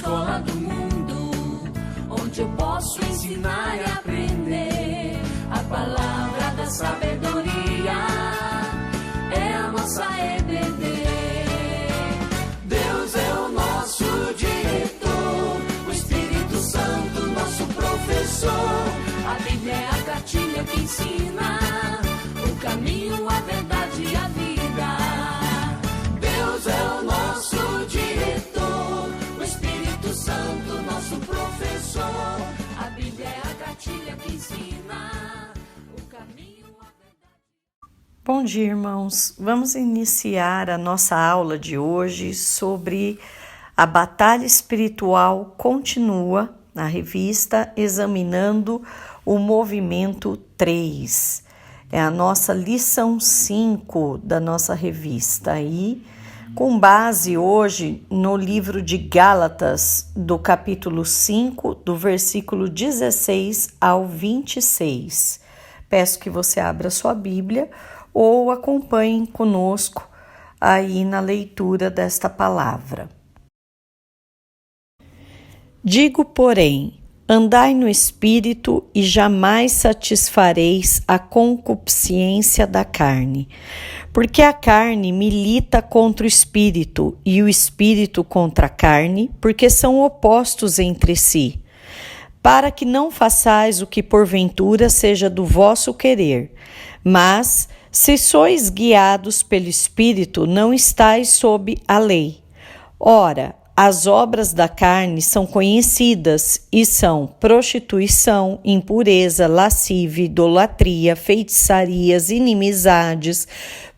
escola do mundo, onde eu posso ensinar e aprender. A palavra da sabedoria é a nossa EBD. Deus é o nosso diretor, o Espírito Santo nosso professor. A Bíblia é a cartilha que ensina o caminho, a verdade e a vida. Deus é o nosso diretor, o Espírito Santo nosso professor. A Bíblia é a cartilha que ensina o caminho, a verdade. Bom dia, irmãos. Vamos iniciar a nossa aula de hoje sobre a batalha espiritual continua na revista Examinando o Movimento 3. É a nossa lição 5 da nossa revista aí, com base hoje no livro de Gálatas, do capítulo 5, do versículo 16 ao 26. Peço que você abra sua Bíblia ou acompanhe conosco aí na leitura desta palavra. Digo, porém, andai no Espírito e jamais satisfareis a concupiscência da carne, porque a carne milita contra o Espírito e o Espírito contra a carne, porque são opostos entre si, para que não façais o que porventura seja do vosso querer. Mas, se sois guiados pelo Espírito, não estáis sob a lei. Ora, as obras da carne são conhecidas e são prostituição, impureza, lascívia, idolatria, feitiçarias, inimizades,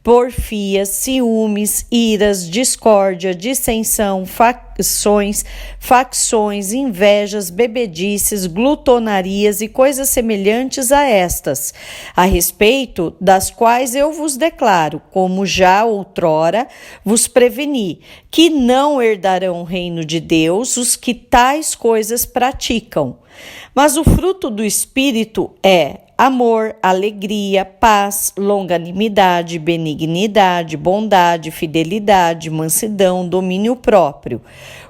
porfias, ciúmes, iras, discórdia, dissensão, facções, invejas, bebedices, glutonarias e coisas semelhantes a estas, a respeito das quais eu vos declaro, como já outrora vos preveni, que não herdarão o reino de Deus os que tais coisas praticam. Mas o fruto do Espírito é amor, alegria, paz, longanimidade, benignidade, bondade, fidelidade, mansidão, domínio próprio.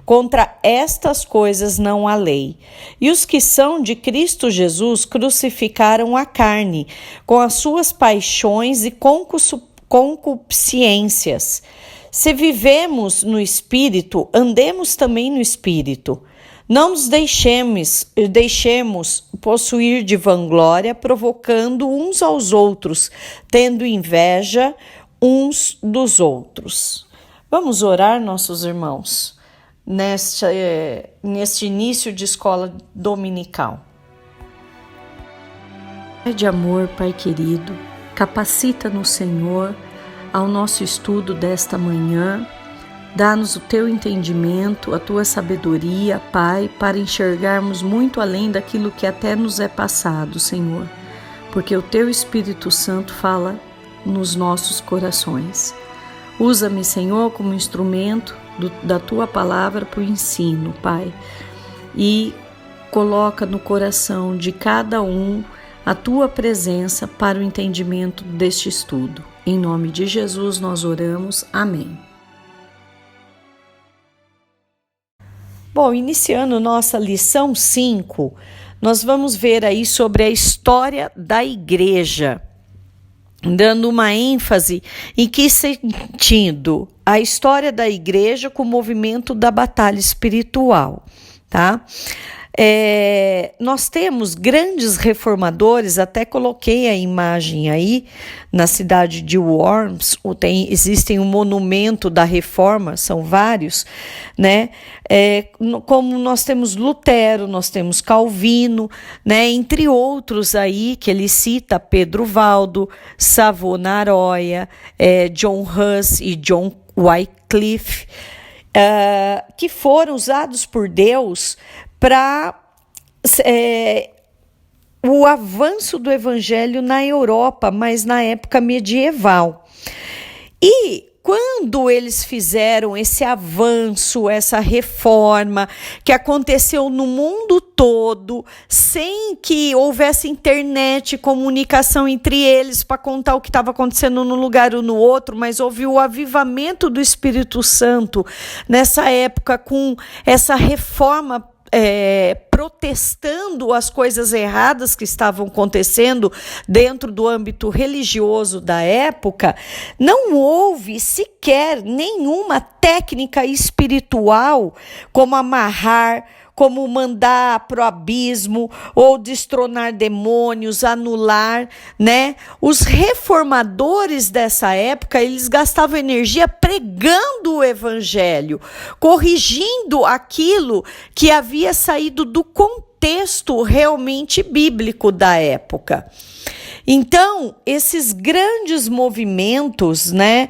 Contra estas coisas não há lei. E os que são de Cristo Jesus crucificaram a carne, com as suas paixões e concupiscências. Se vivemos no Espírito, andemos também no Espírito. Não nos deixemos possuir de vanglória, provocando uns aos outros, tendo inveja uns dos outros. Vamos orar, nossos irmãos, neste início de escola dominical. Pai de amor, Pai querido, capacita no Senhor ao nosso estudo desta manhã. Dá-nos o teu entendimento, a tua sabedoria, Pai, para enxergarmos muito além daquilo que até nos é passado, Senhor, porque o teu Espírito Santo fala nos nossos corações. Usa-me, Senhor, como instrumento da tua palavra para o ensino, Pai, e coloca no coração de cada um a tua presença para o entendimento deste estudo. Em nome de Jesus nós oramos. Amém. Bom, iniciando nossa lição 5, nós vamos ver aí sobre a história da igreja, dando uma ênfase em que sentido? A história da igreja com o movimento da batalha espiritual, tá? Nós temos grandes reformadores, até coloquei a imagem aí, na cidade de Worms, existe um monumento da reforma, são vários, né? Como nós temos Lutero, nós temos Calvino, né? Entre outros aí, que ele cita Pedro Valdo, Savonarola, John Huss e John Wycliffe, que foram usados por Deus para o avanço do evangelho na Europa, mas na época medieval. E quando eles fizeram esse avanço, essa reforma que aconteceu no mundo todo, sem que houvesse internet, comunicação entre eles para contar o que estava acontecendo num lugar ou no outro, mas houve o avivamento do Espírito Santo nessa época com essa reforma protestando as coisas erradas que estavam acontecendo dentro do âmbito religioso da época, não houve sequer nenhuma técnica espiritual como amarrar, como mandar para o abismo ou destronar demônios, anular, né? Os reformadores dessa época, eles gastavam energia pregando o evangelho, corrigindo aquilo que havia saído do contexto realmente bíblico da época. Então, esses grandes movimentos, né,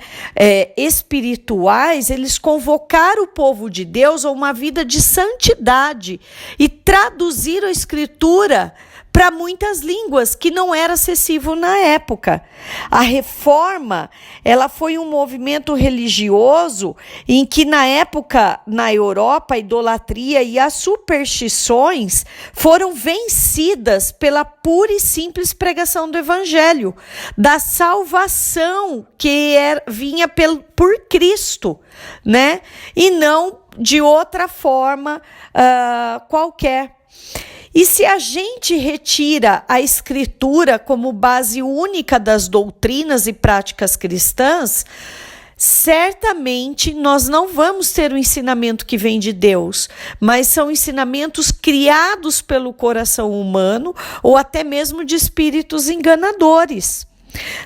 espirituais, eles convocaram o povo de Deus a uma vida de santidade e traduziram a Escritura para muitas línguas que não era acessível na época. A reforma, ela foi um movimento religioso em que na época, na Europa, a idolatria e as superstições foram vencidas pela pura e simples pregação do evangelho, da salvação que vinha por Cristo, né? E não de outra forma qualquer. E se a gente retira a Escritura como base única das doutrinas e práticas cristãs, certamente nós não vamos ter o ensinamento que vem de Deus, mas são ensinamentos criados pelo coração humano ou até mesmo de espíritos enganadores.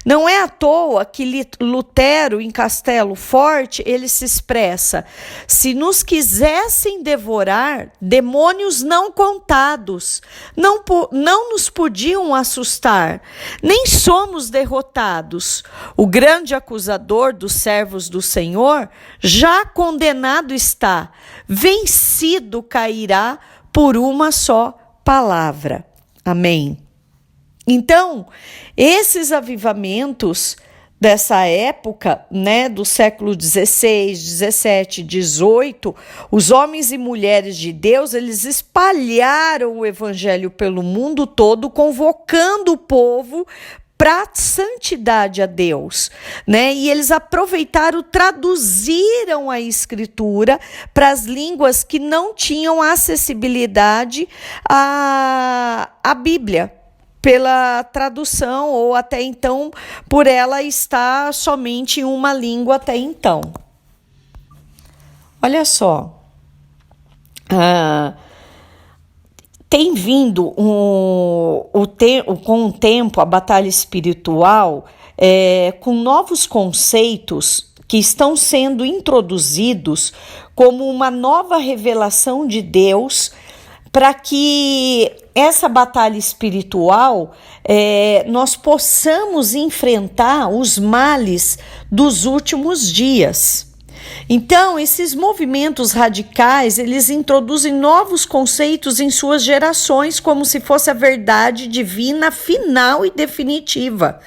Não é à toa que Lutero, em Castelo Forte, ele se expressa: se nos quisessem devorar, demônios não contados, não nos podiam assustar, nem somos derrotados. O grande acusador dos servos do Senhor já condenado está, vencido cairá por uma só palavra. Amém. Então, esses avivamentos dessa época, né, do século XVI, XVII, XVIII, os homens e mulheres de Deus, eles espalharam o evangelho pelo mundo todo, convocando o povo para a santidade a Deus, né? E eles aproveitaram, traduziram a Escritura para as línguas que não tinham acessibilidade à Bíblia, pela tradução, ou até então, por ela estar somente em uma língua até então. Olha só, tem vindo com o tempo a batalha espiritual com novos conceitos que estão sendo introduzidos como uma nova revelação de Deus, para que essa batalha espiritual nós possamos enfrentar os males dos últimos dias. Então, esses movimentos radicais, eles introduzem novos conceitos em suas gerações, como se fosse a verdade divina final e definitiva,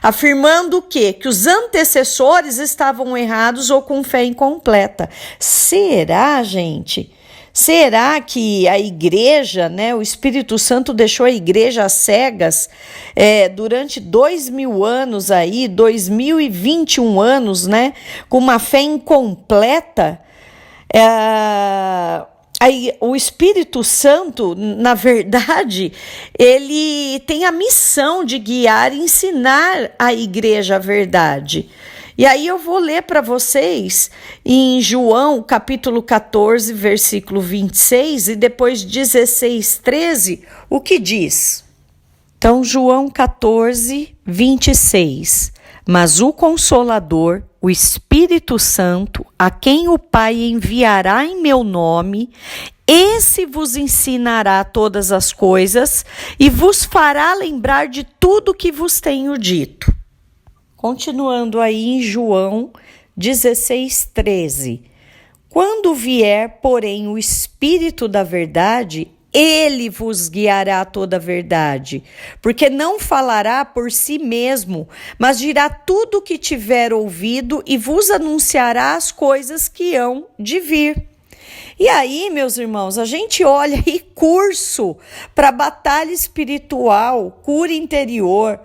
afirmando o quê? Que os antecessores estavam errados ou com fé incompleta. Será, gente? Será que a igreja, né, o Espírito Santo deixou a igreja às cegas durante 2000 anos aí, 2021 anos, né, com uma fé incompleta? O Espírito Santo, na verdade, ele tem a missão de guiar e ensinar a igreja a verdade. E aí eu vou ler para vocês em João, capítulo 14, versículo 26 e depois 16, 13, o que diz. Então, João 14, 26. Mas o Consolador, o Espírito Santo, a quem o Pai enviará em meu nome, esse vos ensinará todas as coisas e vos fará lembrar de tudo que vos tenho dito. Continuando aí em João 16:13. Quando vier, porém, o Espírito da verdade, Ele vos guiará a toda a verdade, porque não falará por si mesmo, mas dirá tudo o que tiver ouvido e vos anunciará as coisas que hão de vir. E aí, meus irmãos, a gente olha aí curso para batalha espiritual, cura interior,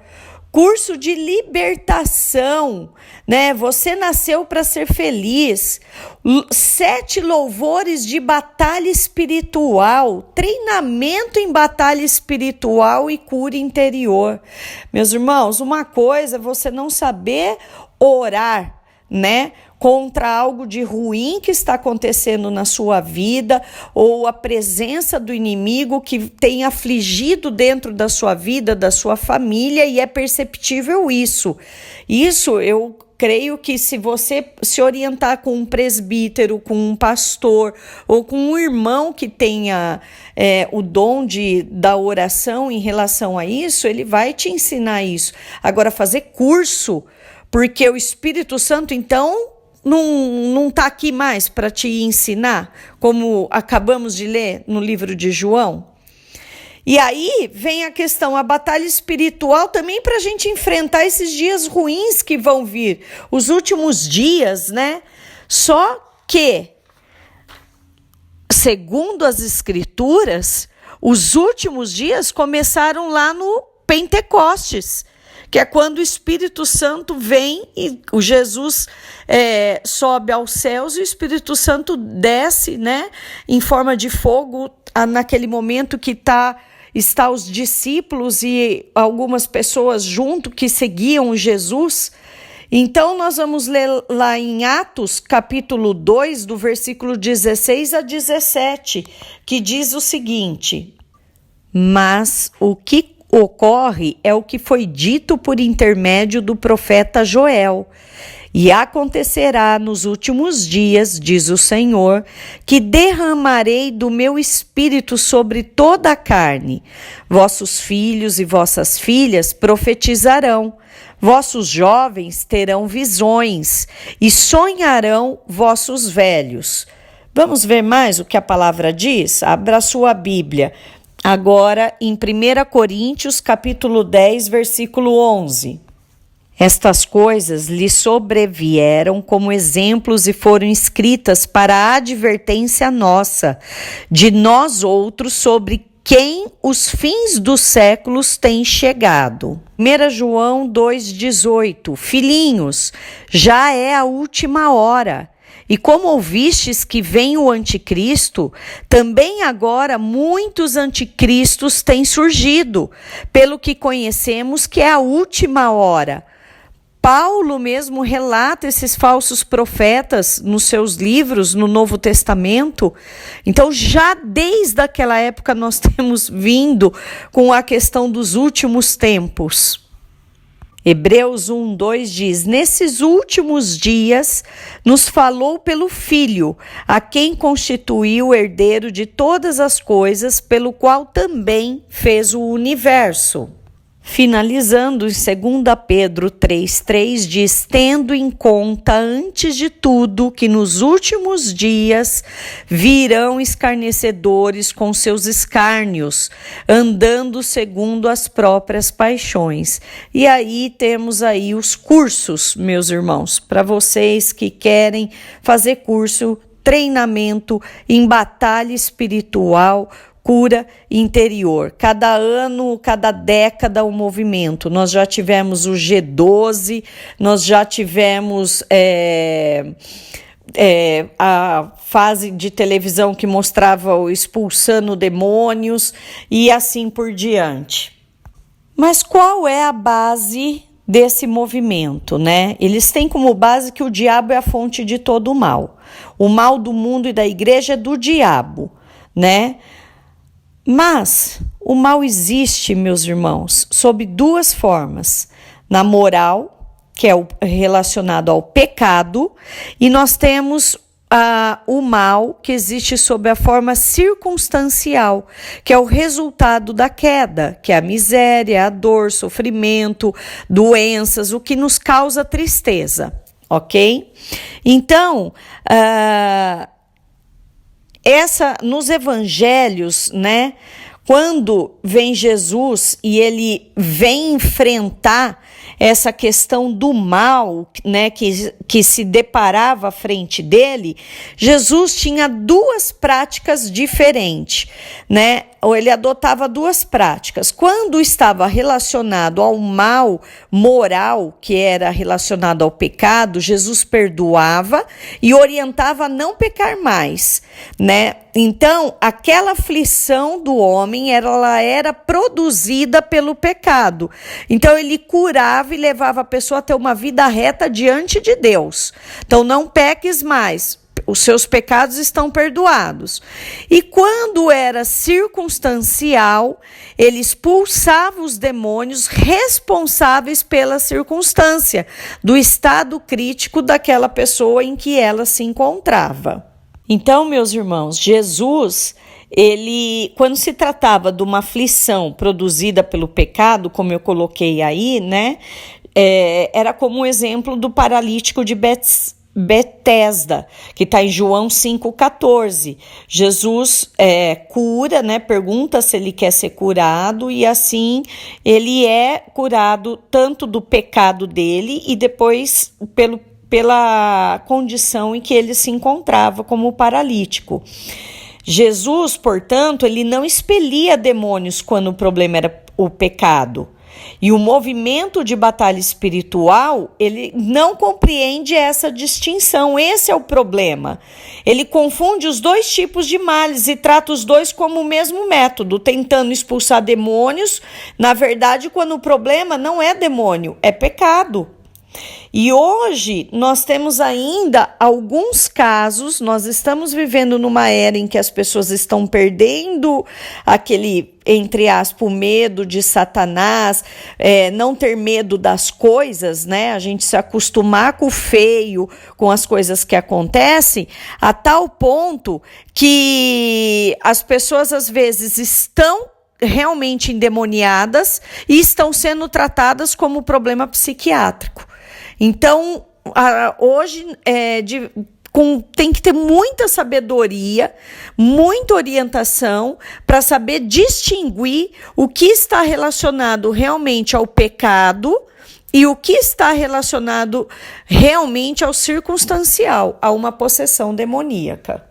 curso de libertação, né? Você nasceu para ser feliz. 7 louvores de batalha espiritual, treinamento em batalha espiritual e cura interior. Meus irmãos, uma coisa é você não saber orar, né? Contra algo de ruim que está acontecendo na sua vida ou a presença do inimigo que tem afligido dentro da sua vida, da sua família, e é perceptível isso. Isso eu creio que se você se orientar com um presbítero, com um pastor ou com um irmão que tenha o dom da oração em relação a isso, ele vai te ensinar isso. Agora, fazer curso, porque o Espírito Santo, então, não está aqui mais para te ensinar, como acabamos de ler no livro de João. E aí vem a questão, a batalha espiritual também para a gente enfrentar esses dias ruins que vão vir, os últimos dias, né? Só que, segundo as Escrituras, os últimos dias começaram lá no Pentecostes, que é quando o Espírito Santo vem e o Jesus sobe aos céus e o Espírito Santo desce, né, em forma de fogo, naquele momento que está os discípulos e algumas pessoas junto que seguiam Jesus. Então, nós vamos ler lá em Atos, capítulo 2, do versículo 16 a 17, que diz o seguinte: mas o que ocorre é o que foi dito por intermédio do profeta Joel. E acontecerá nos últimos dias, diz o Senhor, que derramarei do meu espírito sobre toda a carne. Vossos filhos e vossas filhas profetizarão, vossos jovens terão visões e sonharão vossos velhos. Vamos ver mais o que a palavra diz? Abra a sua Bíblia. Agora, em 1 Coríntios, capítulo 10, versículo 11. Estas coisas lhe sobrevieram como exemplos e foram escritas para a advertência nossa, de nós outros, sobre quem os fins dos séculos têm chegado. 1 João 2,18. Filhinhos, já é a última hora. E como ouvistes que vem o anticristo, também agora muitos anticristos têm surgido, pelo que conhecemos que é a última hora. Paulo mesmo relata esses falsos profetas nos seus livros, no Novo Testamento. Então, já desde aquela época nós temos vindo com a questão dos últimos tempos. Hebreus 1:2 diz: nesses últimos dias nos falou pelo Filho, a quem constituiu o herdeiro de todas as coisas, pelo qual também fez o universo. Finalizando, em 2 Pedro 3,3 diz: tendo em conta, antes de tudo, que nos últimos dias virão escarnecedores com seus escárnios, andando segundo as próprias paixões. E aí temos aí os cursos, meus irmãos, para vocês que querem fazer curso, treinamento em batalha espiritual, cura interior. Cada ano, cada década, um movimento. Nós já tivemos o G12, nós já tivemos a fase de televisão que mostrava o expulsando demônios e assim por diante. Mas qual é a base desse movimento, né? Eles têm como base que o diabo é a fonte de todo o mal. O mal do mundo e da igreja é do diabo, né? Mas o mal existe, meus irmãos, sob duas formas. Na moral, que é relacionado ao pecado, e nós temos o mal que existe sob a forma circunstancial, que é o resultado da queda, que é a miséria, a dor, sofrimento, doenças, o que nos causa tristeza, ok? Então, nos evangelhos, né, quando vem Jesus e ele vem enfrentar essa questão do mal, né, que se deparava à frente dele, Jesus tinha duas práticas diferentes, né? Ou ele adotava duas práticas. Quando estava relacionado ao mal moral, que era relacionado ao pecado, Jesus perdoava e orientava a não pecar mais, né? Então, aquela aflição do homem, ela era produzida pelo pecado. Então, ele curava e levava a pessoa a ter uma vida reta diante de Deus. Então, não peques mais. Os seus pecados estão perdoados. E quando era circunstancial, ele expulsava os demônios responsáveis pela circunstância, do estado crítico daquela pessoa em que ela se encontrava. Então, meus irmãos, Jesus, ele, quando se tratava de uma aflição produzida pelo pecado, como eu coloquei aí, né, era como o exemplo do paralítico de Betesda, que está em João 5,14. Jesus cura, né? Pergunta se ele quer ser curado, e assim ele é curado tanto do pecado dele e depois pela condição em que ele se encontrava como paralítico. Jesus, portanto, ele não expelia demônios quando o problema era o pecado. E o movimento de batalha espiritual, ele não compreende essa distinção. Esse é o problema. Ele confunde os dois tipos de males e trata os dois como o mesmo método, tentando expulsar demônios, na verdade, quando o problema não é demônio, é pecado. E hoje nós temos ainda alguns casos, nós estamos vivendo numa era em que as pessoas estão perdendo aquele, entre aspas, o medo de Satanás, não ter medo das coisas, né? A gente se acostumar com o feio, com as coisas que acontecem, a tal ponto que as pessoas às vezes estão realmente endemoniadas e estão sendo tratadas como problema psiquiátrico. Então, hoje tem que ter muita sabedoria, muita orientação para saber distinguir o que está relacionado realmente ao pecado e o que está relacionado realmente ao circunstancial, a uma possessão demoníaca.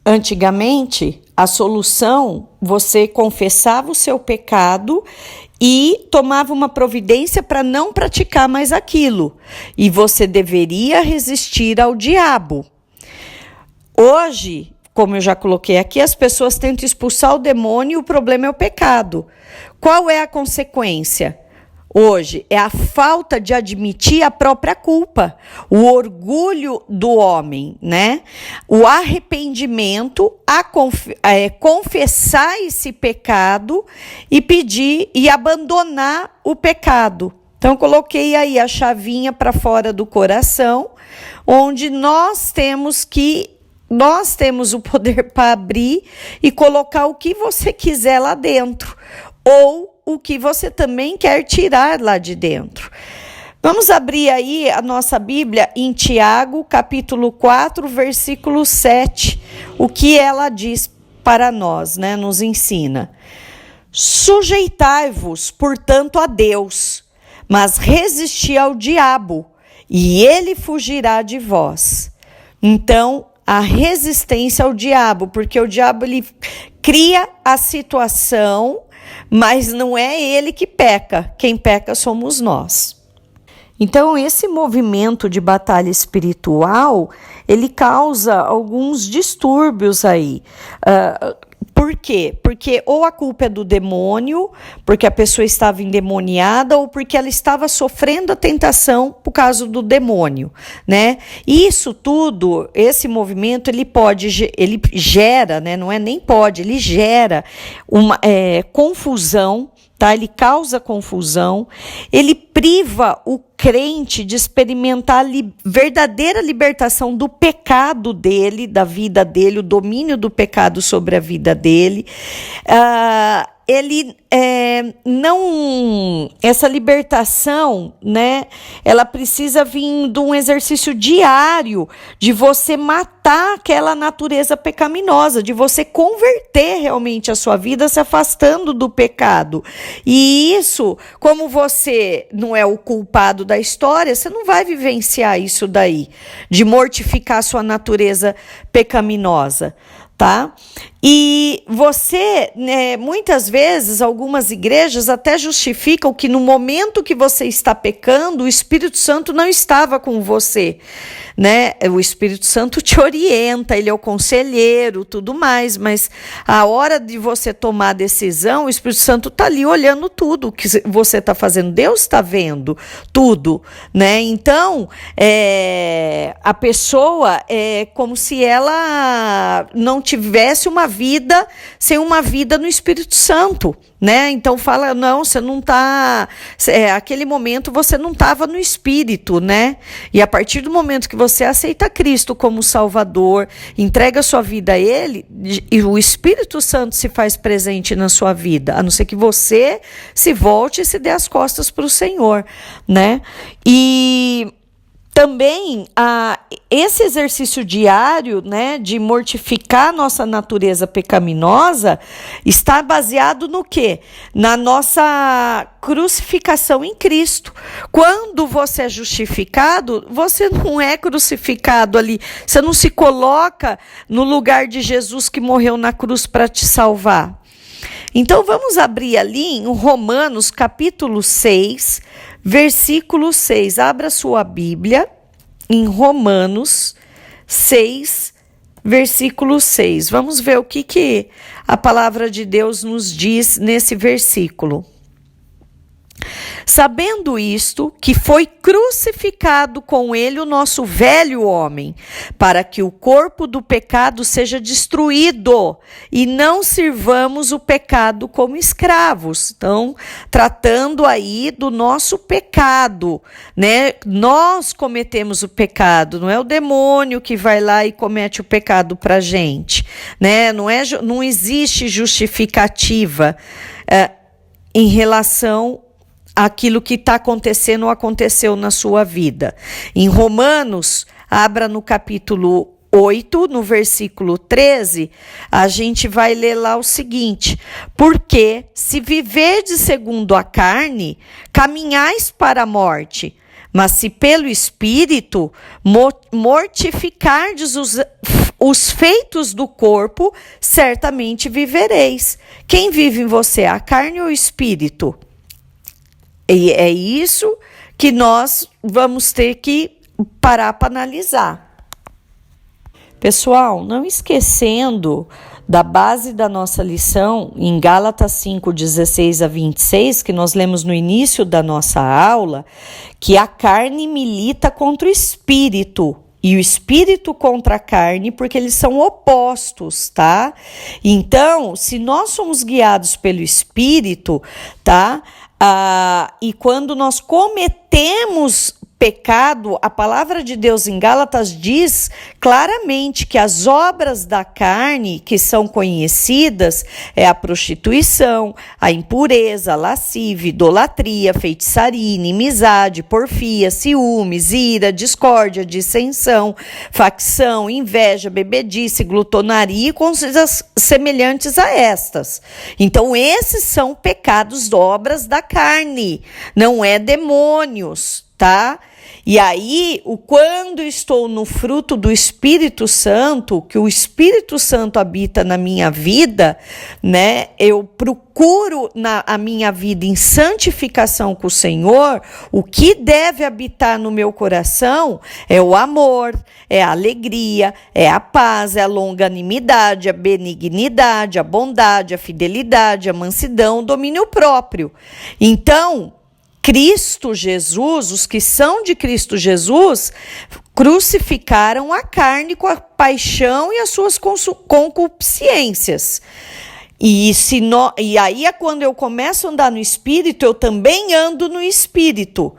Antigamente, a solução, você confessava o seu pecado e tomava uma providência para não praticar mais aquilo. E você deveria resistir ao diabo. Hoje, como eu já coloquei aqui, as pessoas tentam expulsar o demônio e o problema é o pecado. Qual é a consequência? Hoje é a falta de admitir a própria culpa, o orgulho do homem, né? O arrependimento, confessar esse pecado e pedir e abandonar o pecado. Então, coloquei aí a chavinha para fora do coração, onde nós temos o poder para abrir e colocar o que você quiser lá dentro, ou o que você também quer tirar lá de dentro. Vamos abrir aí a nossa Bíblia em Tiago, capítulo 4, versículo 7. O que ela diz para nós, né? Nos ensina. Sujeitai-vos, portanto, a Deus, mas resisti ao diabo, e ele fugirá de vós. Então, a resistência ao diabo, porque o diabo ele cria a situação, mas não é ele que peca, quem peca somos nós. Então, esse movimento de batalha espiritual, ele causa alguns distúrbios aí. Por quê? Porque ou a culpa é do demônio, porque a pessoa estava endemoniada, ou porque ela estava sofrendo a tentação por causa do demônio, né? E isso tudo, esse movimento, ele gera, né? Não é nem pode, ele gera uma confusão, tá? Ele causa confusão, ele priva o crente de experimentar a verdadeira libertação do pecado dele, da vida dele, o domínio do pecado sobre a vida dele. Essa libertação, né, ela precisa vir de um exercício diário de você matar aquela natureza pecaminosa, de você converter realmente a sua vida se afastando do pecado. E isso, como você não é o culpado da história, você não vai vivenciar isso daí, de mortificar a sua natureza pecaminosa. Tá? E você, muitas vezes, algumas igrejas até justificam que no momento que você está pecando, o Espírito Santo não estava com você, né? O Espírito Santo te orienta, ele é o conselheiro, tudo mais, mas a hora de você tomar a decisão, o Espírito Santo está ali olhando tudo o que você está fazendo, Deus está vendo tudo, né? Então, a pessoa é como se ela não tivesse uma vida sem uma vida no Espírito Santo, né? Então fala, não, você não está, aquele momento você não estava no Espírito, né? E a partir do momento que você aceita Cristo como Salvador, entrega sua vida a Ele, e o Espírito Santo se faz presente na sua vida, a não ser que você se volte e se dê as costas para o Senhor, né? E também esse exercício diário, né, de mortificar a nossa natureza pecaminosa está baseado no quê? Na nossa crucificação em Cristo. Quando você é justificado, você não é crucificado ali, você não se coloca no lugar de Jesus que morreu na cruz para te salvar. Então vamos abrir ali em Romanos capítulo 6, versículo 6. Abra sua Bíblia em Romanos 6, versículo 6. Vamos ver o que a palavra de Deus nos diz nesse versículo. Sabendo isto, que foi crucificado com ele o nosso velho homem, para que o corpo do pecado seja destruído e não sirvamos o pecado como escravos. Então, tratando aí do nosso pecado, né? Nós cometemos o pecado, não é o demônio que vai lá e comete o pecado pra gente, né? Não existe justificativa em relação aquilo que está acontecendo ou aconteceu na sua vida. Em Romanos, abra no capítulo 8, no versículo 13, a gente vai ler lá o seguinte: porque se viverdes segundo a carne, caminhais para a morte, mas se pelo Espírito mortificardes os feitos do corpo, certamente vivereis. Quem vive em você, a carne ou o Espírito? E é isso que nós vamos ter que parar para analisar. Pessoal, não esquecendo da base da nossa lição, em Gálatas 5, 16 a 26, que nós lemos no início da nossa aula, que a carne milita contra o espírito, e o espírito contra a carne, porque eles são opostos, tá? Então, se nós somos guiados pelo espírito, tá? E quando nós cometemos pecado, a palavra de Deus em Gálatas diz claramente que as obras da carne que são conhecidas é a prostituição, a impureza, a lascívia, idolatria, feitiçaria, inimizade, porfia, ciúmes, ira, discórdia, dissensão, facção, inveja, bebedice, glutonaria e coisas semelhantes a estas. Então esses são pecados, obras da carne, não é demônios, tá? E aí, quando estou no fruto do Espírito Santo, que o Espírito Santo habita na minha vida, né? Eu procuro a minha vida em santificação com o Senhor. O que deve habitar no meu coração é o amor, é a alegria, é a paz, é a longanimidade, a benignidade, a bondade, a fidelidade, a mansidão, o domínio próprio. Então, Cristo Jesus, os que são de Cristo Jesus, crucificaram a carne com a paixão e as suas concupiscências. E aí é quando eu começo a andar no Espírito, eu também ando no Espírito.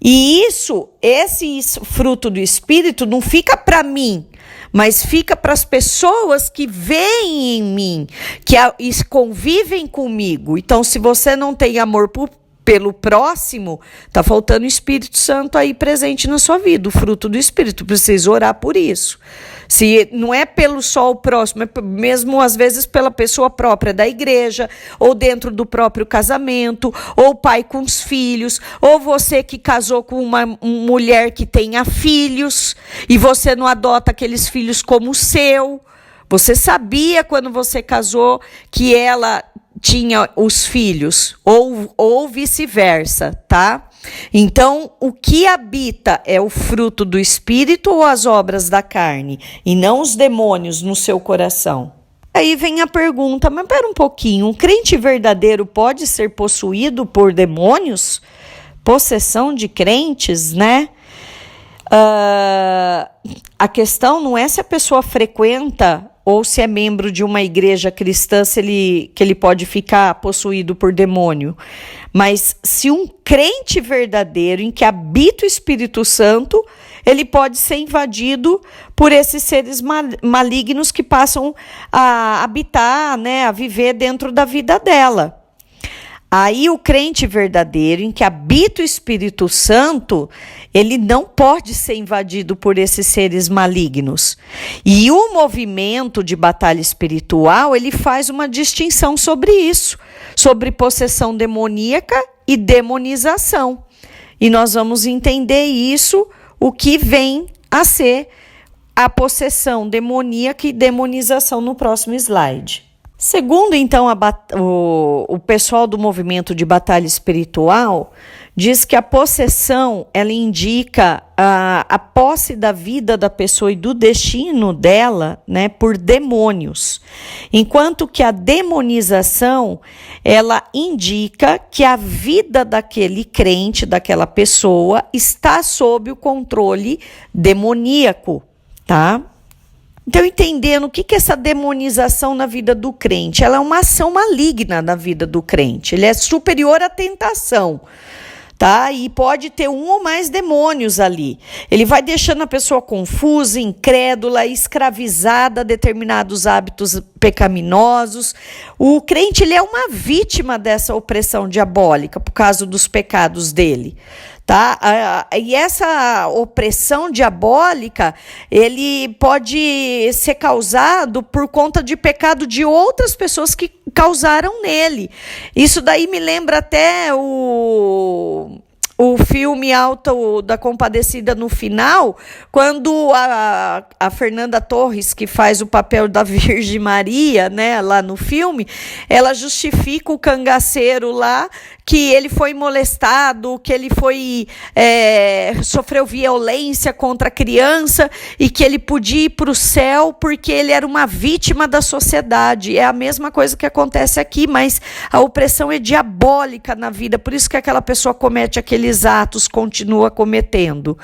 E esse fruto do Espírito não fica para mim, mas fica para as pessoas que veem em mim, que convivem comigo. Então, se você não tem amor pelo próximo, tá faltando o Espírito Santo aí presente na sua vida, o fruto do Espírito. Precisa orar por isso. Se não é pelo só o próximo, é mesmo às vezes pela pessoa própria da igreja, ou dentro do próprio casamento, ou pai com os filhos, ou você que casou com uma mulher que tenha filhos, e você não adota aqueles filhos como seu. Você sabia quando você casou que ela tinha os filhos, ou vice-versa, tá? Então, o que habita é o fruto do Espírito ou as obras da carne, e não os demônios no seu coração? Aí vem a pergunta, mas pera um pouquinho, um crente verdadeiro pode ser possuído por demônios? Possessão de crentes, né? A questão não é se a pessoa frequenta ou se é membro de uma igreja cristã, que ele pode ficar possuído por demônio. Mas se um crente verdadeiro, em que habita o Espírito Santo, ele pode ser invadido por esses seres malignos que passam a habitar, né, a viver dentro da vida dela. Aí o crente verdadeiro, em que habita o Espírito Santo, ele não pode ser invadido por esses seres malignos. E o movimento de batalha espiritual, ele faz uma distinção sobre isso, sobre possessão demoníaca e demonização. E nós vamos entender isso, o que vem a ser a possessão demoníaca e demonização no próximo slide. Segundo, então, o pessoal do movimento de batalha espiritual, diz que a possessão, ela indica a posse da vida da pessoa e do destino dela, né, por demônios. Enquanto que a demonização, ela indica que a vida daquele crente, daquela pessoa, está sob o controle demoníaco, tá? Então, entendendo o que é essa demonização na vida do crente, ela é uma ação maligna na vida do crente, ele é superior à tentação, tá? E pode ter um ou mais demônios ali. Ele vai deixando a pessoa confusa, incrédula, escravizada a determinados hábitos pecaminosos. O crente, ele é uma vítima dessa opressão diabólica por causa dos pecados dele. Tá? E essa opressão diabólica, ele pode ser causado por conta de pecado de outras pessoas que causaram nele. Isso daí me lembra até o filme Alto da Compadecida no final, quando a Fernanda Torres, que faz o papel da Virgem Maria, né, lá no filme, ela justifica o cangaceiro lá, que ele foi molestado, que ele sofreu violência contra a criança e que ele podia ir para o céu porque ele era uma vítima da sociedade. É a mesma coisa que acontece aqui, mas a opressão é diabólica na vida, por isso que aquela pessoa comete aqueles atos, continua cometendo.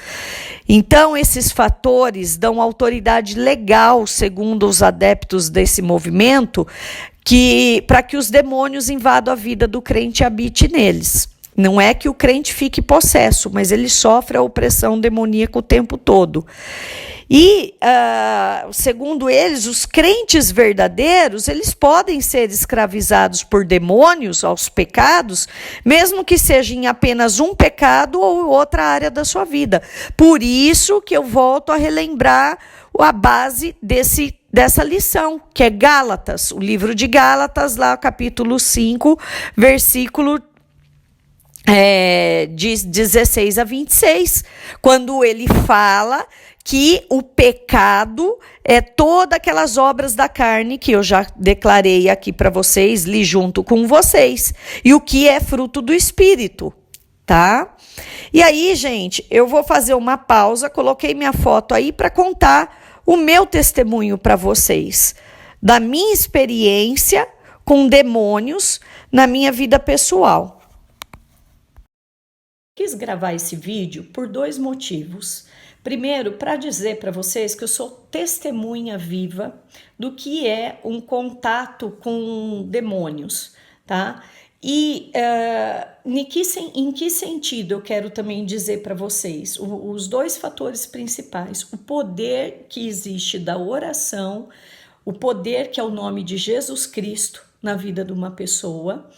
Então, esses fatores dão autoridade legal, segundo os adeptos desse movimento, para que os demônios invadam a vida do crente e habite neles. Não é que o crente fique possesso, mas ele sofre a opressão demoníaca o tempo todo. E, segundo eles, os crentes verdadeiros, eles podem ser escravizados por demônios aos pecados, mesmo que seja em apenas um pecado ou outra área da sua vida. Por isso que eu volto a relembrar a base dessa lição, que é Gálatas, o livro de Gálatas, lá capítulo 5, versículo de 16 a 26, quando ele fala que o pecado é todas aquelas obras da carne que eu já declarei aqui para vocês, li junto com vocês, e o que é fruto do Espírito, tá? E aí, gente, eu vou fazer uma pausa, coloquei minha foto aí para contar o meu testemunho para vocês, da minha experiência com demônios na minha vida pessoal. Quis gravar esse vídeo por 2 motivos. Primeiro, para dizer para vocês que eu sou testemunha viva do que é um contato com demônios, tá? E em que sentido eu quero também dizer para vocês? Os dois fatores principais: o poder que existe da oração, o poder que é o nome de Jesus Cristo na vida de uma pessoa,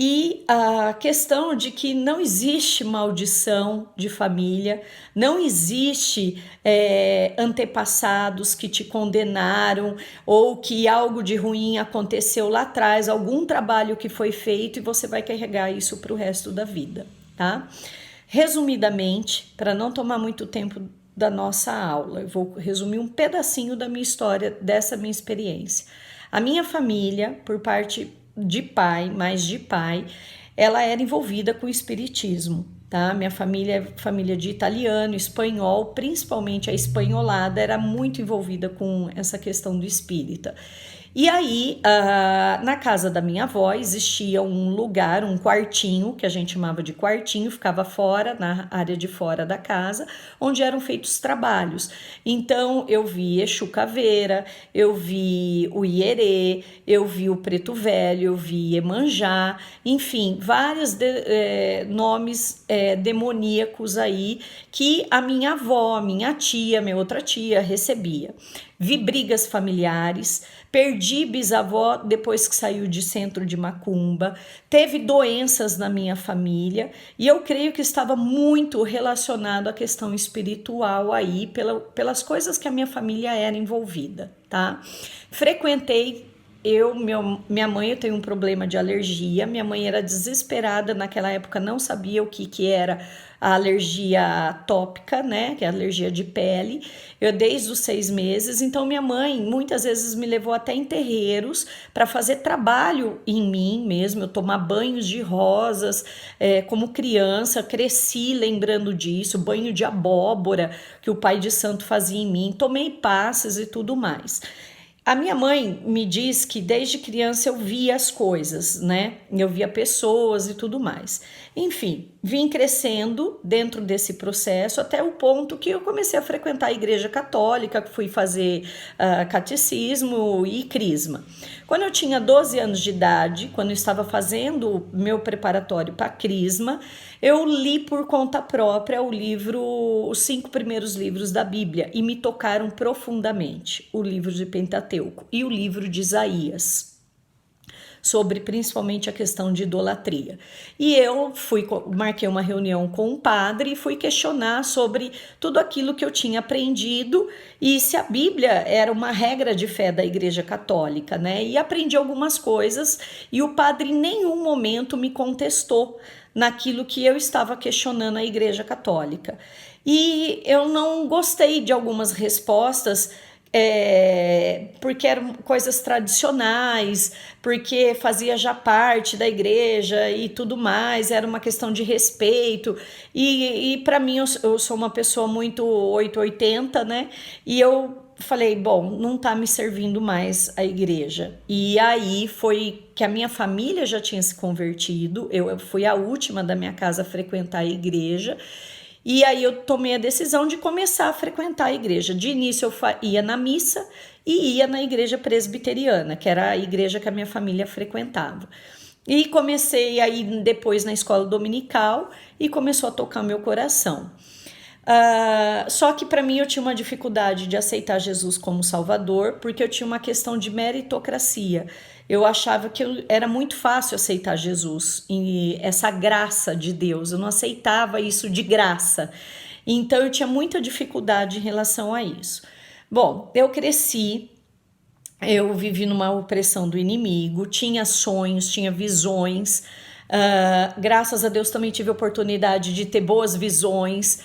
e a questão de que não existe maldição de família, não existe antepassados que te condenaram ou que algo de ruim aconteceu lá atrás, algum trabalho que foi feito e você vai carregar isso para o resto da vida, tá? Resumidamente, para não tomar muito tempo da nossa aula, eu vou resumir um pedacinho da minha história, dessa minha experiência. A minha família, por parte de pai, ela era envolvida com o espiritismo, tá? Minha família é família de italiano, espanhol, principalmente a espanholada era muito envolvida com essa questão do espírita. E aí, na casa da minha avó, existia um lugar, um quartinho, que a gente chamava de quartinho, ficava fora, na área de fora da casa, onde eram feitos trabalhos. Então, eu vi Exu Caveira, eu vi o Ierê, eu vi o Preto Velho, eu vi Iemanjá, enfim, vários nomes demoníacos aí que a minha avó, minha tia, minha outra tia recebia. Vi brigas familiares, perdi bisavó depois que saiu de centro de macumba, teve doenças na minha família e eu creio que estava muito relacionado à questão espiritual aí, pelas coisas que a minha família era envolvida, tá? Frequentei minha mãe, eu tenho um problema de alergia, minha mãe era desesperada, naquela época não sabia o que era a alergia atópica, né, que é a alergia de pele, eu desde os 6 meses, então minha mãe muitas vezes me levou até em terreiros para fazer trabalho em mim mesmo, eu tomar banhos de rosas, como criança, cresci lembrando disso, banho de abóbora que o pai de santo fazia em mim, tomei passes e tudo mais. A minha mãe me diz que desde criança eu via as coisas, né? Eu via pessoas e tudo mais. Enfim, vim crescendo dentro desse processo até o ponto que eu comecei a frequentar a igreja católica, fui fazer catecismo e crisma. Quando eu tinha 12 anos de idade, quando eu estava fazendo o meu preparatório para crisma, eu li por conta própria os 5 primeiros livros da Bíblia e me tocaram profundamente, o livro de Pentateuco e o livro de Isaías, sobre principalmente a questão de idolatria. E eu marquei uma reunião com um padre e fui questionar sobre tudo aquilo que eu tinha aprendido e se a Bíblia era uma regra de fé da Igreja Católica, né? E aprendi algumas coisas e o padre em nenhum momento me contestou naquilo que eu estava questionando a Igreja Católica. E eu não gostei de algumas respostas, porque eram coisas tradicionais, porque fazia já parte da igreja e tudo mais, era uma questão de respeito, e para mim eu sou uma pessoa muito 880, né, e eu falei, bom, não tá me servindo mais a igreja. E aí foi que a minha família já tinha se convertido, eu fui a última da minha casa a frequentar a igreja. E aí eu tomei a decisão de começar a frequentar a igreja. De início eu ia na missa e ia na igreja presbiteriana, que era a igreja que a minha família frequentava. E comecei aí depois na escola dominical e começou a tocar meu coração. Só que para mim eu tinha uma dificuldade de aceitar Jesus como Salvador, porque eu tinha uma questão de meritocracia. Eu achava que era muito fácil aceitar Jesus e essa graça de Deus, eu não aceitava isso de graça. Então eu tinha muita dificuldade em relação a isso. Bom, eu cresci, eu vivi numa opressão do inimigo, tinha sonhos, tinha visões. Graças a Deus também tive a oportunidade de ter boas visões,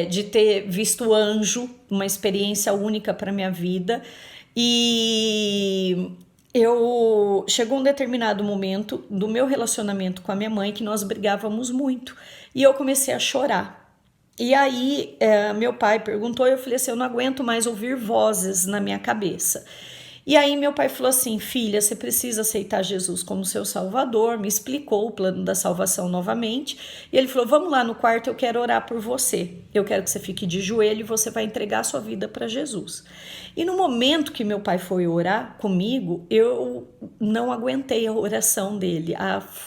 de ter visto anjo, uma experiência única para minha vida. E chegou um determinado momento do meu relacionamento com a minha mãe que nós brigávamos muito e eu comecei a chorar. E aí meu pai perguntou e eu falei assim, eu não aguento mais ouvir vozes na minha cabeça. E aí meu pai falou assim, filha, você precisa aceitar Jesus como seu salvador, me explicou o plano da salvação novamente, e ele falou, vamos lá no quarto, eu quero orar por você, eu quero que você fique de joelho e você vai entregar a sua vida para Jesus. E no momento que meu pai foi orar comigo, eu não aguentei a oração dele,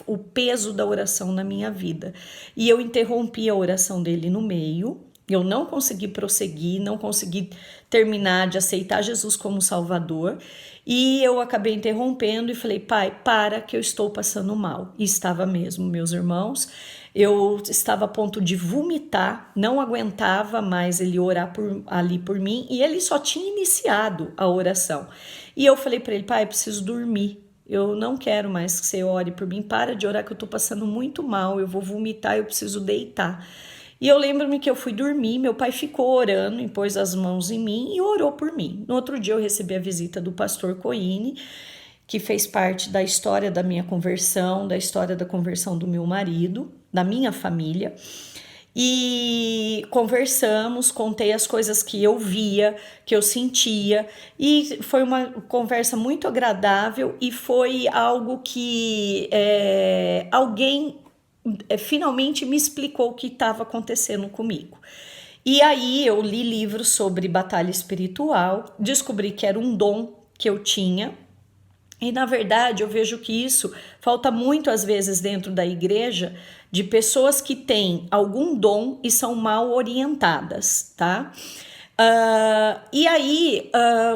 o peso da oração na minha vida, e eu interrompi a oração dele no meio. Eu não consegui prosseguir, não consegui terminar de aceitar Jesus como Salvador, e eu acabei interrompendo e falei, pai, para que eu estou passando mal. E estava mesmo, meus irmãos, eu estava a ponto de vomitar, não aguentava mais ele orar ali por mim, e ele só tinha iniciado a oração. E eu falei para ele, pai, eu preciso dormir. Eu não quero mais que você ore por mim, para de orar que eu estou passando muito mal, eu vou vomitar, eu preciso deitar. E eu lembro-me que eu fui dormir, meu pai ficou orando, impôs as mãos em mim e orou por mim. No outro dia eu recebi a visita do pastor Coine, que fez parte da história da minha conversão, da história da conversão do meu marido, da minha família. E conversamos, contei as coisas que eu via, que eu sentia, e foi uma conversa muito agradável e foi algo que alguém finalmente me explicou o que estava acontecendo comigo. E aí eu li livros sobre batalha espiritual, descobri que era um dom que eu tinha, e na verdade eu vejo que isso falta muito às vezes dentro da igreja, de pessoas que têm algum dom e são mal orientadas, tá? E aí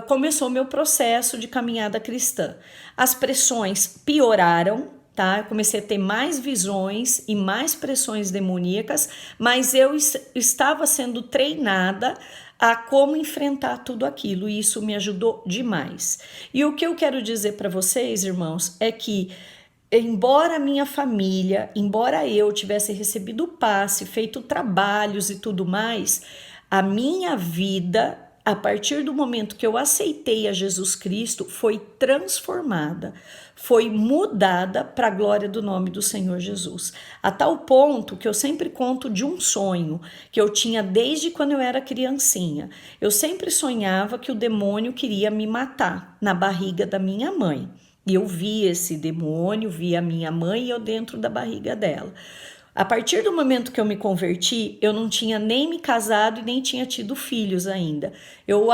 começou o meu processo de caminhada cristã. As pressões pioraram, tá? Eu comecei a ter mais visões e mais pressões demoníacas, mas eu estava sendo treinada a como enfrentar tudo aquilo, e isso me ajudou demais. E o que eu quero dizer para vocês, irmãos, é que embora a minha família, embora eu tivesse recebido o passe, feito trabalhos e tudo mais, a minha vida, a partir do momento que eu aceitei a Jesus Cristo, foi transformada, foi mudada para a glória do nome do Senhor Jesus. A tal ponto que eu sempre conto de um sonho que eu tinha desde quando eu era criancinha. Eu sempre sonhava que o demônio queria me matar na barriga da minha mãe. E eu vi esse demônio, vi a minha mãe e eu dentro da barriga dela. A partir do momento que eu me converti, eu não tinha nem me casado e nem tinha tido filhos ainda. Eu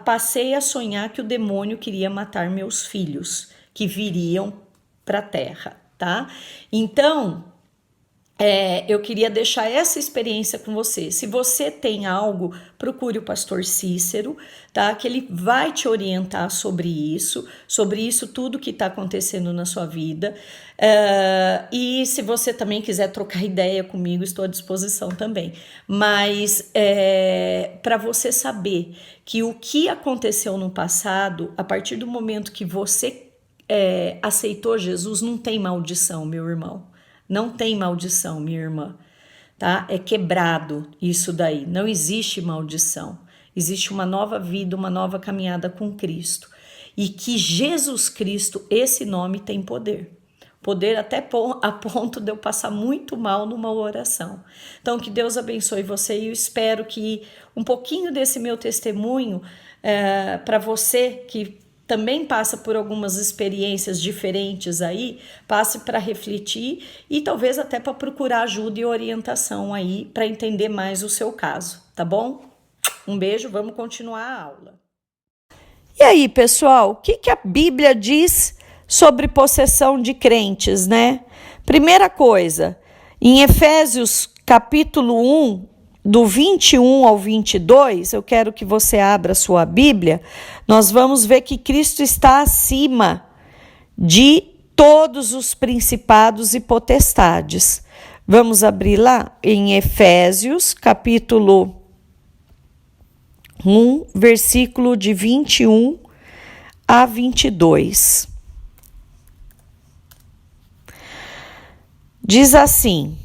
passei a sonhar que o demônio queria matar meus filhos, que viriam para a terra, tá? Então, eu queria deixar essa experiência com você. Se você tem algo, procure o pastor Cícero, tá? Que ele vai te orientar sobre isso tudo que está acontecendo na sua vida. E se você também quiser trocar ideia comigo, estou à disposição também. Mas para você saber que o que aconteceu no passado, a partir do momento que você aceitou Jesus, não tem maldição, meu irmão. Não tem maldição, minha irmã, tá? É quebrado isso daí, não existe maldição. Existe uma nova vida, uma nova caminhada com Cristo. E que Jesus Cristo, esse nome tem poder. Poder até a ponto de eu passar muito mal numa oração. Então, que Deus abençoe você e eu espero que um pouquinho desse meu testemunho, para você que também passa por algumas experiências diferentes aí, passe para refletir e talvez até para procurar ajuda e orientação aí para entender mais o seu caso, tá bom? Um beijo, vamos continuar a aula. E aí, pessoal, o que a Bíblia diz sobre possessão de crentes, né? Primeira coisa, em Efésios capítulo 1, do 21 ao 22, eu quero que você abra sua Bíblia, nós vamos ver que Cristo está acima de todos os principados e potestades. Vamos abrir lá em Efésios, capítulo 1, versículo de 21 a 22. Diz assim: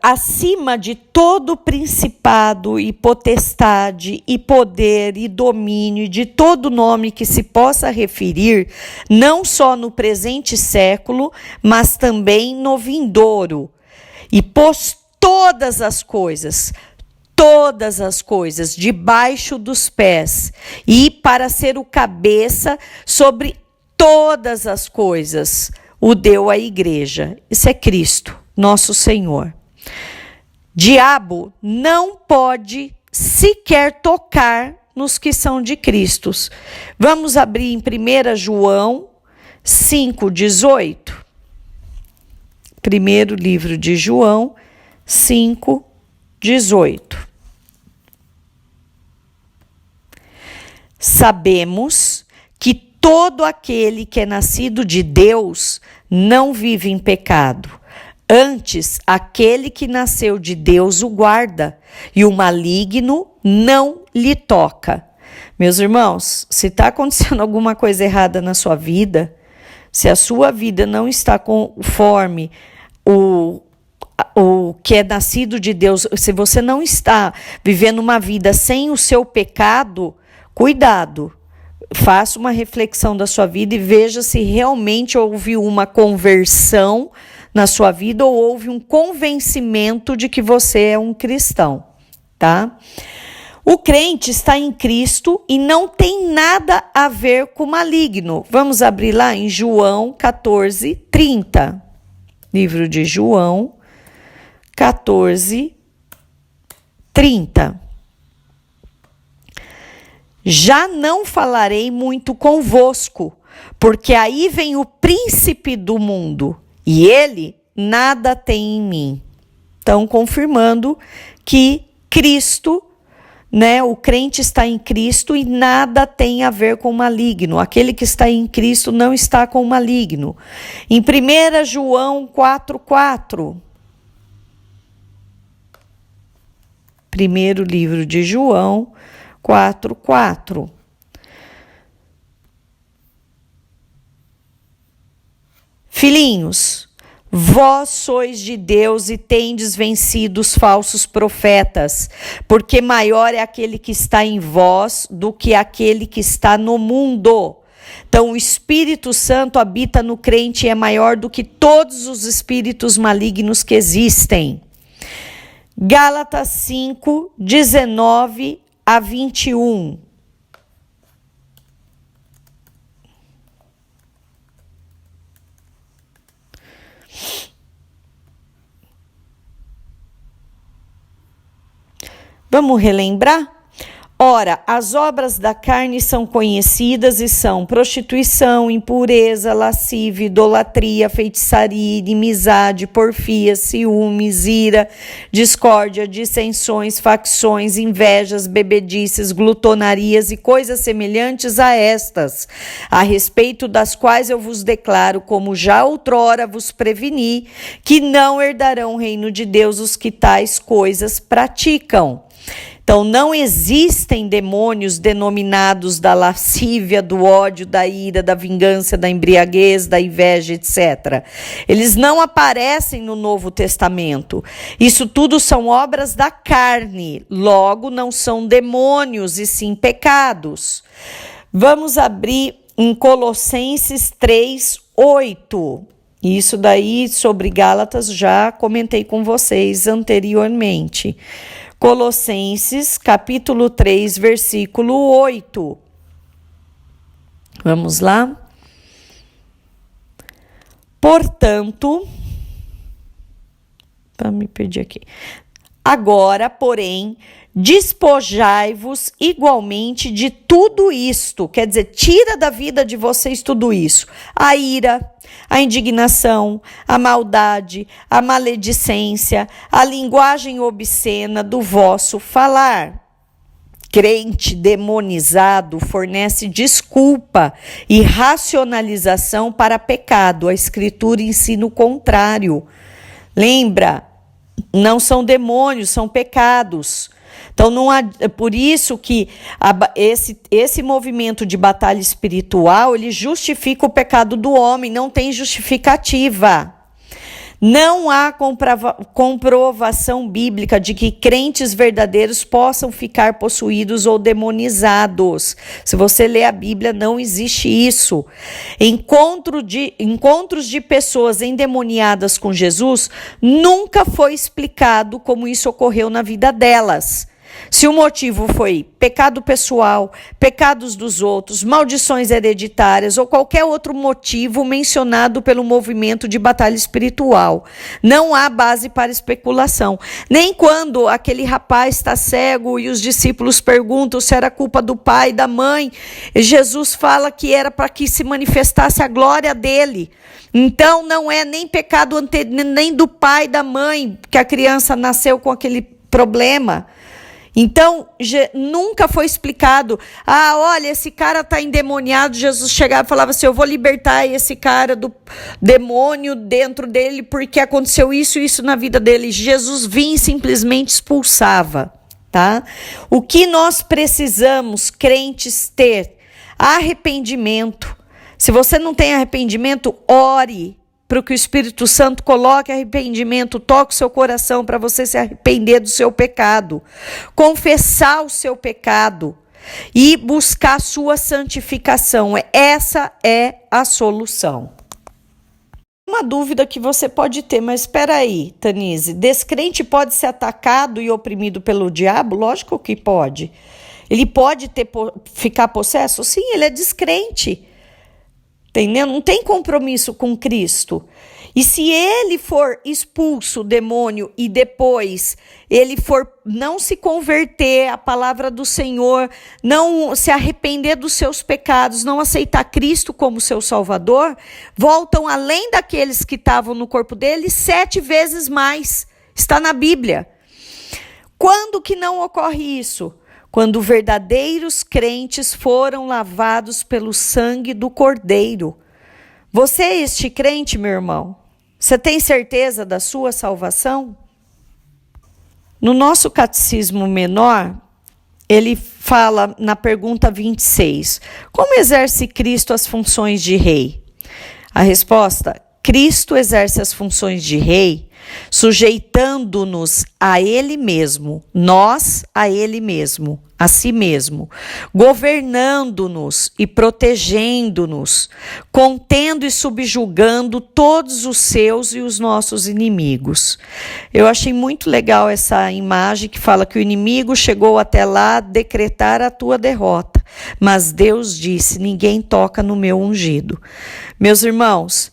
acima de todo principado e potestade e poder e domínio, de todo nome que se possa referir, não só no presente século, mas também no vindouro, e pôs todas as coisas, todas as coisas debaixo dos pés e para ser o cabeça sobre todas as coisas, o deu à igreja. Isso é Cristo, nosso Senhor. Diabo não pode sequer tocar nos que são de Cristo. Vamos abrir em 1 João 5,18. Primeiro livro de João 5,18. Sabemos que todo aquele que é nascido de Deus não vive em pecado. Antes, aquele que nasceu de Deus o guarda, e o maligno não lhe toca. Meus irmãos, se está acontecendo alguma coisa errada na sua vida, se a sua vida não está conforme o que é nascido de Deus, se você não está vivendo uma vida sem o seu pecado, cuidado. Faça uma reflexão da sua vida e veja se realmente houve uma conversão na sua vida ou houve um convencimento de que você é um cristão, tá? O crente está em Cristo e não tem nada a ver com o maligno. Vamos abrir lá em João 14:30. Livro de João 14:30. Já não falarei muito convosco, porque aí vem o príncipe do mundo, e ele nada tem em mim. Então, confirmando que Cristo, o crente está em Cristo e nada tem a ver com o maligno. Aquele que está em Cristo não está com o maligno. Em 1 João 4:4. Primeiro livro de João 4:4. Filhinhos, vós sois de Deus e tendes vencido os falsos profetas, porque maior é aquele que está em vós do que aquele que está no mundo. Então, o Espírito Santo habita no crente e é maior do que todos os espíritos malignos que existem. Gálatas 5:19-21. Vamos relembrar? Ora, as obras da carne são conhecidas e são prostituição, impureza, lascívia, idolatria, feitiçaria, inimizade, porfia, ciúmes, ira, discórdia, dissensões, facções, invejas, bebedices, glutonarias e coisas semelhantes a estas, a respeito das quais eu vos declaro, como já outrora vos preveni, que não herdarão o reino de Deus os que tais coisas praticam. Então, não existem demônios denominados da lascívia, do ódio, da ira, da vingança, da embriaguez, da inveja, etc. Eles não aparecem no Novo Testamento. Isso tudo são obras da carne, logo não são demônios e sim pecados. Vamos abrir em Colossenses 3:8. Isso daí sobre Gálatas já comentei com vocês anteriormente. Colossenses, capítulo 3, versículo 8. Vamos lá? Portanto, me perdi aqui. Agora, porém, despojai-vos igualmente de tudo isto. Quer dizer, tira da vida de vocês tudo isso. A ira, a indignação, a maldade, a maledicência, a linguagem obscena do vosso falar. Crente demonizado fornece desculpa e racionalização para pecado. A Escritura ensina o contrário. Lembra? Não são demônios, são pecados. Então, não há, é por isso que esse movimento de batalha espiritual, ele justifica o pecado do homem, não tem justificativa. Não há comprovação bíblica de que crentes verdadeiros possam ficar possuídos ou demonizados. Se você ler a Bíblia, não existe isso. Encontros de pessoas endemoniadas com Jesus, nunca foi explicado como isso ocorreu na vida delas. Se o motivo foi pecado pessoal, pecados dos outros, maldições hereditárias ou qualquer outro motivo mencionado pelo movimento de batalha espiritual, não há base para especulação. Nem quando aquele rapaz está cego e os discípulos perguntam se era culpa do pai e da mãe, Jesus fala que era para que se manifestasse a glória dele. Então não é nem pecado nem do pai e da mãe que a criança nasceu com aquele problema. Então, nunca foi explicado, olha, esse cara está endemoniado. Jesus chegava e falava assim, eu vou libertar esse cara do demônio dentro dele, porque aconteceu isso e isso na vida dele. Jesus vinha e simplesmente expulsava, tá? O que nós precisamos, crentes, ter? Arrependimento. Se você não tem arrependimento, ore para que o Espírito Santo coloque arrependimento, toque o seu coração para você se arrepender do seu pecado, confessar o seu pecado e buscar a sua santificação. Essa é a solução. Uma dúvida que você pode ter, mas espera aí, Tanise, descrente pode ser atacado e oprimido pelo diabo? Lógico que pode. Ele pode ficar possesso? Sim, ele é descrente. Entendeu? Não tem compromisso com Cristo. E se ele for expulso, o demônio, e depois ele for não se converter à palavra do Senhor, não se arrepender dos seus pecados, não aceitar Cristo como seu Salvador, voltam além daqueles que estavam no corpo dele 7 vezes mais. Está na Bíblia. Quando que não ocorre isso? Quando verdadeiros crentes foram lavados pelo sangue do Cordeiro. Você é este crente, meu irmão? Você tem certeza da sua salvação? No nosso catecismo menor, ele fala na pergunta 26, como exerce Cristo as funções de rei? A resposta, Cristo exerce as funções de rei, sujeitando-nos a Ele mesmo, nós a Ele mesmo, a si mesmo, governando-nos e protegendo-nos, contendo e subjugando todos os seus e os nossos inimigos. Eu achei muito legal essa imagem que fala que o inimigo chegou até lá a decretar a tua derrota, mas Deus disse, ninguém toca no meu ungido. Meus irmãos,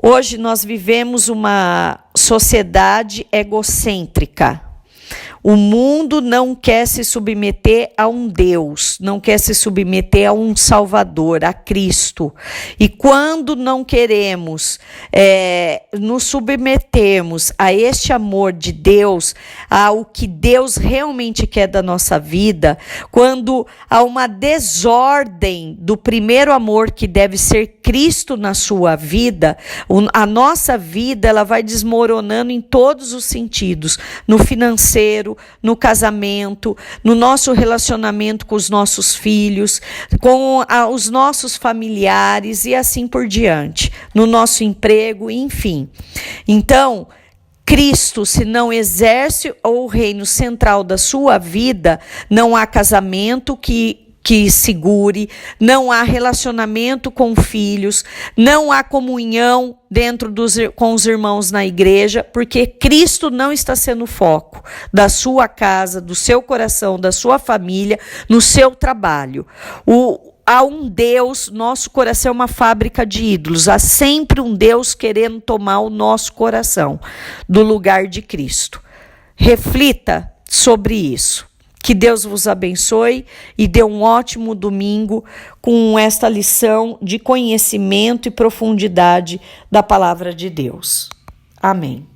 hoje nós vivemos uma sociedade egocêntrica. O mundo não quer se submeter a um Deus, não quer se submeter a um Salvador, a Cristo. E quando não queremos nos submetermos a este amor de Deus, ao que Deus realmente quer da nossa vida, quando há uma desordem do primeiro amor que deve ser Cristo na sua vida, a nossa vida ela vai desmoronando em todos os sentidos, no financeiro, no casamento, no nosso relacionamento com os nossos filhos, com os nossos familiares e assim por diante, no nosso emprego, enfim. Então, Cristo, se não exerce o reino central da sua vida, não há casamento que segure, não há relacionamento com filhos, não há comunhão com os irmãos na igreja, porque Cristo não está sendo o foco da sua casa, do seu coração, da sua família, no seu trabalho. Há um Deus, nosso coração é uma fábrica de ídolos, há sempre um Deus querendo tomar o nosso coração do lugar de Cristo. Reflita sobre isso. Que Deus vos abençoe e dê um ótimo domingo com esta lição de conhecimento e profundidade da palavra de Deus. Amém.